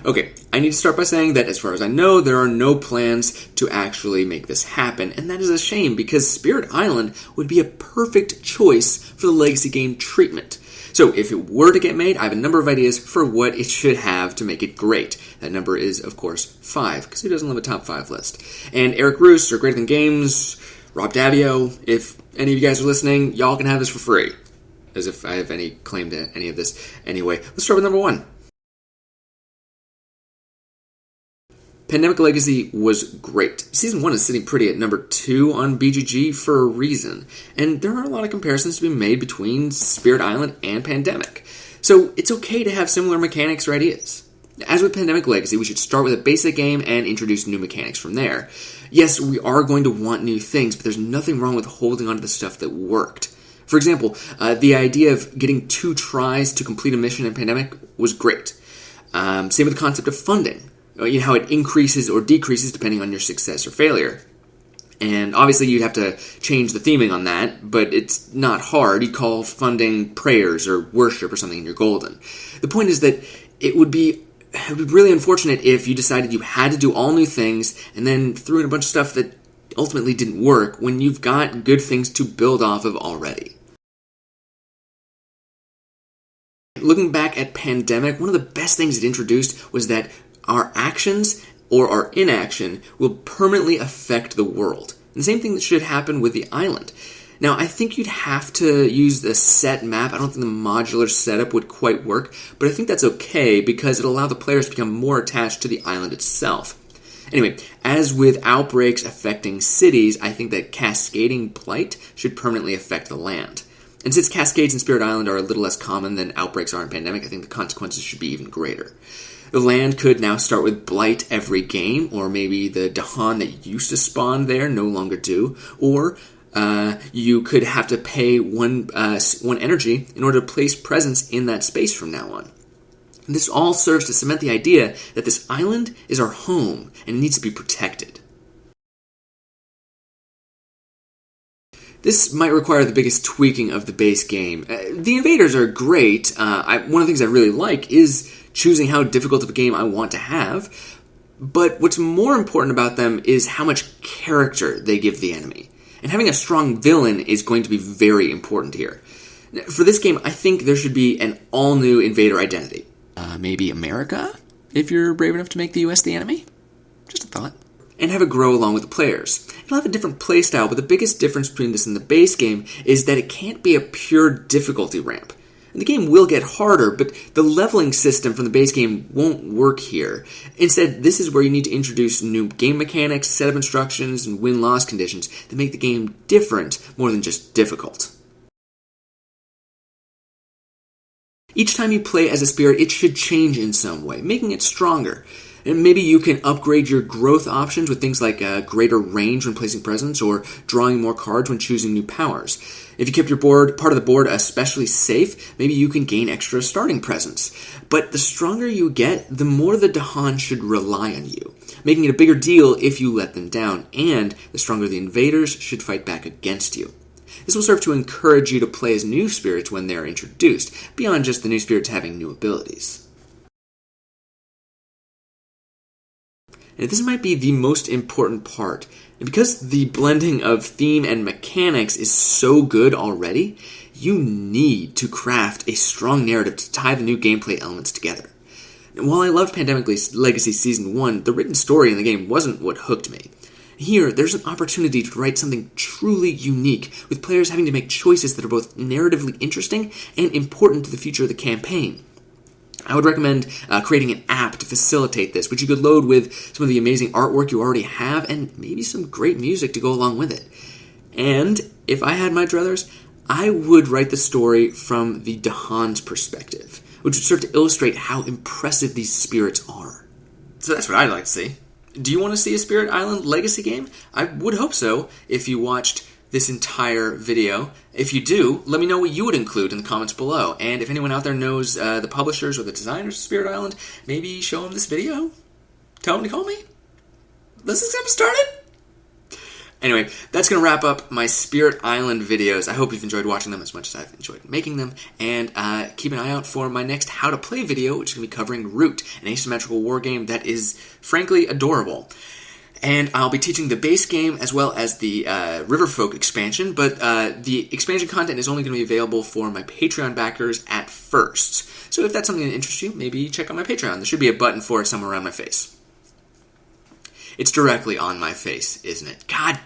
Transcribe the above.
Okay, I need to start by saying that as far as I know, there are no plans to actually make this happen, and that is a shame because Spirit Island would be a perfect choice for the legacy game treatment. So if it were to get made, I have a number of ideas for what it should have to make it great. That number is, of course, 5, because who doesn't love a top 5 list? And Eric Roos, or Greater Than Games, Rob Davio, if any of you guys are listening, y'all can have this for free. As if I have any claim to any of this. Anyway, let's start with number 1. Pandemic Legacy was great. Season 1 is sitting pretty at number 2 on BGG for a reason, and there are a lot of comparisons to be made between Spirit Island and Pandemic. So it's okay to have similar mechanics or ideas. As with Pandemic Legacy, we should start with a basic game and introduce new mechanics from there. Yes, we are going to want new things, but there's nothing wrong with holding on to the stuff that worked. For example, the idea of getting 2 tries to complete a mission in Pandemic was great. Same with the concept of funding. You know, how it increases or decreases depending on your success or failure. And obviously you'd have to change the theming on that, but it's not hard. You'd call funding prayers or worship or something and you're golden. The point is that it would be really unfortunate if you decided you had to do all new things and then threw in a bunch of stuff that ultimately didn't work when you've got good things to build off of already. Looking back at Pandemic, one of the best things it introduced was that our actions or our inaction will permanently affect the world. And the same thing that should happen with the island. Now, I think you'd have to use the set map. I don't think the modular setup would quite work, but I think that's okay because it'll allow the players to become more attached to the island itself. Anyway, as with outbreaks affecting cities, I think that cascading blight should permanently affect the land. And since cascades in Spirit Island are a little less common than outbreaks are in Pandemic, I think the consequences should be even greater. The land could now start with blight every game, or maybe the Dahan that used to spawn there no longer do, or you could have to pay one energy in order to place presence in that space from now on. And this all serves to cement the idea that this island is our home and it needs to be protected. This might require the biggest tweaking of the base game. The Invaders are great. One of the things I really like is choosing how difficult of a game I want to have, but what's more important about them is how much character they give the enemy. And having a strong villain is going to be very important here. For this game, I think there should be an all-new Invader identity. Maybe America, if you're brave enough to make the US the enemy? Just a thought. And have it grow along with the players. It'll have a different playstyle, but the biggest difference between this and the base game is that it can't be a pure difficulty ramp. And the game will get harder, but the leveling system from the base game won't work here. Instead, this is where you need to introduce new game mechanics, setup instructions, and win-loss conditions that make the game different more than just difficult. Each time you play as a spirit, it should change in some way, making it stronger. And maybe you can upgrade your growth options with things like greater range when placing presence or drawing more cards when choosing new powers. If you kept your part of the board especially safe, maybe you can gain extra starting presence. But the stronger you get, the more the Dahan should rely on you, making it a bigger deal if you let them down, and the stronger the Invaders should fight back against you. This will serve to encourage you to play as new spirits when they are introduced, beyond just the new spirits having new abilities. And this might be the most important part. And because the blending of theme and mechanics is so good already, you need to craft a strong narrative to tie the new gameplay elements together. And while I loved Pandemic Legacy Season 1, the written story in the game wasn't what hooked me. Here, there's an opportunity to write something truly unique, with players having to make choices that are both narratively interesting and important to the future of the campaign. I would recommend creating an app to facilitate this, which you could load with some of the amazing artwork you already have and maybe some great music to go along with it. And if I had my druthers, I would write the story from the Dahan's perspective, which would serve to illustrate how impressive these spirits are. So that's what I'd like to see. Do you want to see a Spirit Island Legacy game? I would hope so if you watched this entire video. If you do, let me know what you would include in the comments below. And if anyone out there knows the publishers or the designers of Spirit Island, maybe show them this video. Tell them to call me. Let's just get started. Anyway, that's going to wrap up my Spirit Island videos. I hope you've enjoyed watching them as much as I've enjoyed making them. And keep an eye out for my next How to Play video, which is going to be covering Root, an asymmetrical war game that is, frankly, adorable. And I'll be teaching the base game as well as the Riverfolk expansion, but the expansion content is only going to be available for my Patreon backers at first. So if that's something that interests you, maybe check out my Patreon. There should be a button for it somewhere around my face. It's directly on my face, isn't it? God